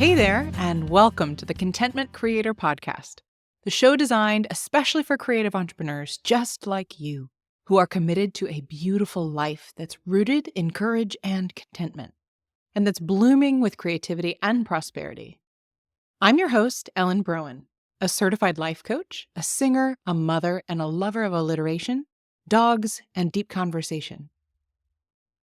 Hey there, and welcome to the Contentment Creator Podcast, the show designed especially for creative entrepreneurs just like you, who are committed to a beautiful life that's rooted in courage and contentment, and that's blooming with creativity and prosperity. I'm your host, Ellen Broen, a certified life coach, a singer, a mother, and a lover of alliteration, dogs, and deep conversation.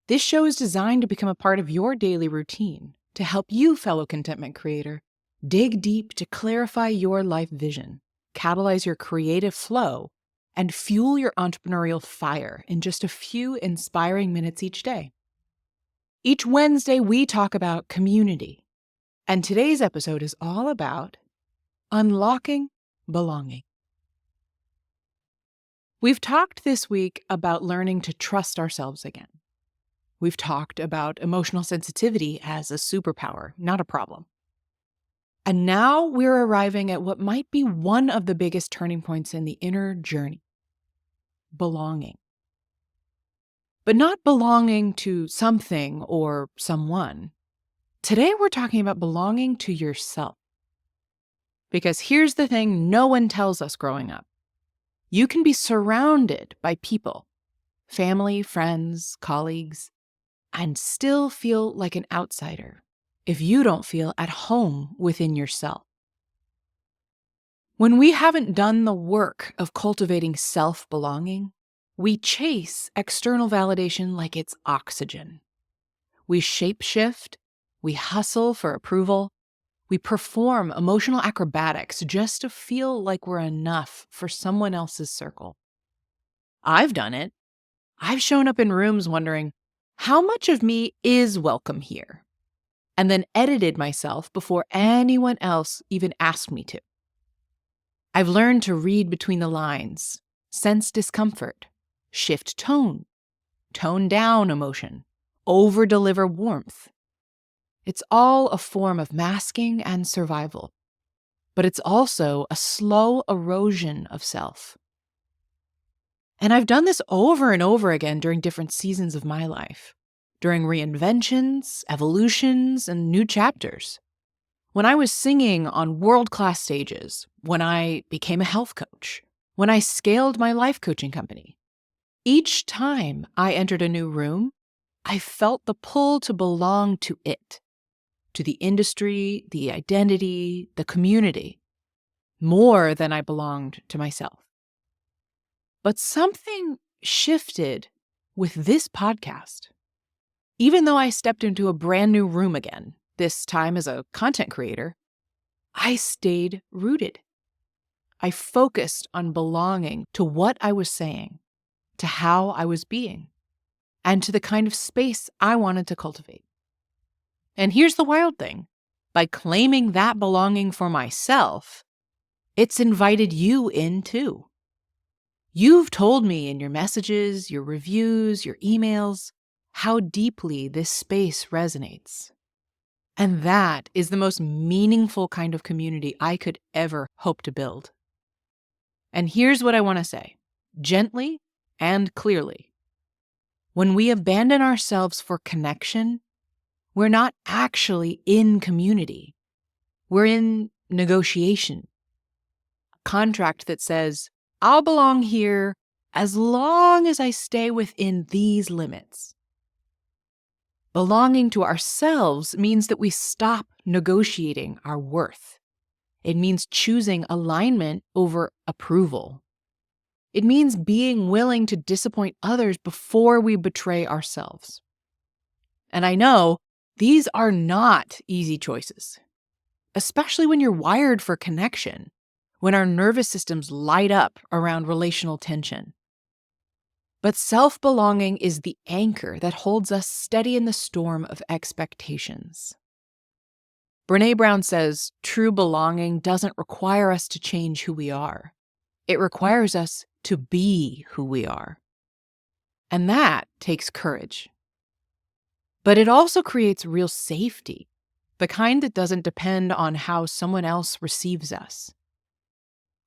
This show is designed to become a part of your daily routine, to help you, fellow contentment creator, dig deep to clarify your life vision, catalyze your creative flow, and fuel your entrepreneurial fire in just a few inspiring minutes each day. Each Wednesday, we talk about community, and today's episode is all about unlocking belonging. We've talked this week about learning to trust ourselves again. We've talked about emotional sensitivity as a superpower, not a problem. And now we're arriving at what might be one of the biggest turning points in the inner journey: belonging. But not belonging to something or someone. Today we're talking about belonging to yourself. Because here's the thing no one tells us growing up. You can be surrounded by people, family, friends, colleagues, and still feel like an outsider if you don't feel at home within yourself. When we haven't done the work of cultivating self-belonging, we chase external validation like it's oxygen. We shapeshift, we hustle for approval, we perform emotional acrobatics just to feel like we're enough for someone else's circle. I've done it. I've shown up in rooms wondering, how much of me is welcome here? And then edited myself before anyone else even asked me to. I've learned to read between the lines, sense discomfort, shift tone down emotion, over-deliver warmth. It's all a form of masking and survival, but it's also a slow erosion of self. And I've done this over and over again during different seasons of my life, during reinventions, evolutions, and new chapters. When I was singing on world-class stages, when I became a health coach, when I scaled my life coaching company, each time I entered a new room, I felt the pull to belong to it, to the industry, the identity, the community, more than I belonged to myself. But something shifted with this podcast. Even though I stepped into a brand new room again, this time as a content creator, I stayed rooted. I focused on belonging to what I was saying, to how I was being, and to the kind of space I wanted to cultivate. And here's the wild thing. By claiming that belonging for myself, it's invited you in too. You've told me in your messages, your reviews, your emails, how deeply this space resonates. And that is the most meaningful kind of community I could ever hope to build. And here's what I want to say, gently and clearly. When we abandon ourselves for connection, we're not actually in community. We're in negotiation. A contract that says, I'll belong here as long as I stay within these limits. Belonging to ourselves means that we stop negotiating our worth. It means choosing alignment over approval. It means being willing to disappoint others before we betray ourselves. And I know these are not easy choices, especially when you're wired for connection, when our nervous systems light up around relational tension. But self-belonging is the anchor that holds us steady in the storm of expectations. Brené Brown says true belonging doesn't require us to change who we are. It requires us to be who we are. And that takes courage. But it also creates real safety, the kind that doesn't depend on how someone else receives us.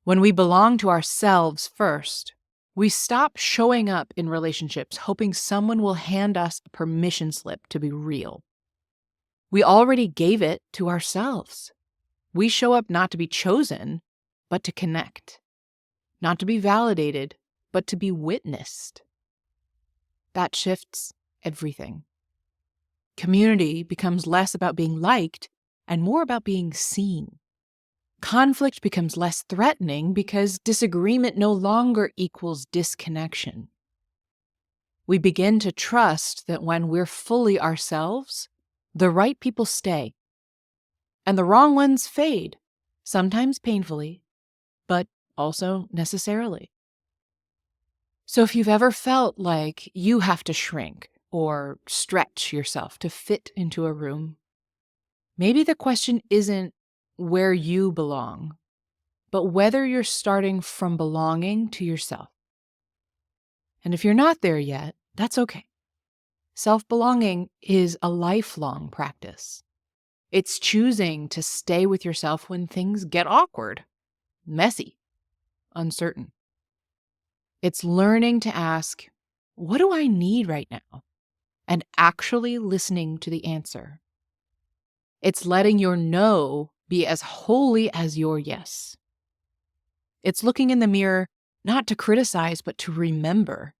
When we belong to ourselves first, we stop showing up in relationships hoping someone will hand us a permission slip to be real. We already gave it to ourselves. We show up not to be chosen, but to connect. Not to be validated, but to be witnessed. That shifts everything. Community becomes less about being liked and more about being seen. Conflict becomes less threatening because disagreement no longer equals disconnection. We begin to trust that when we're fully ourselves, the right people stay, and the wrong ones fade, sometimes painfully, but also necessarily. So if you've ever felt like you have to shrink or stretch yourself to fit into a room, maybe the question isn't where you belong, but whether you're starting from belonging to yourself. And if you're not there yet, that's okay. Self-belonging is a lifelong practice. It's choosing to stay with yourself when things get awkward, messy, uncertain. It's learning to ask, what do I need right now? And actually listening to the answer. It's letting your no be as holy as your yes. It's looking in the mirror, not to criticize, but to remember,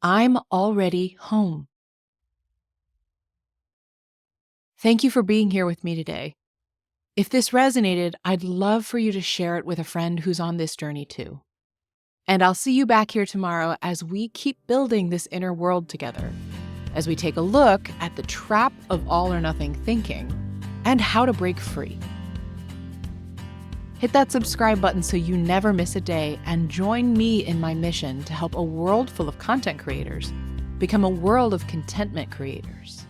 I'm already home. Thank you for being here with me today. If this resonated, I'd love for you to share it with a friend who's on this journey too. And I'll see you back here tomorrow as we keep building this inner world together, as we take a look at the trap of all or nothing thinking and how to break free. Hit that subscribe button so you never miss a day, and join me in my mission to help a world full of content creators become a world of contentment creators.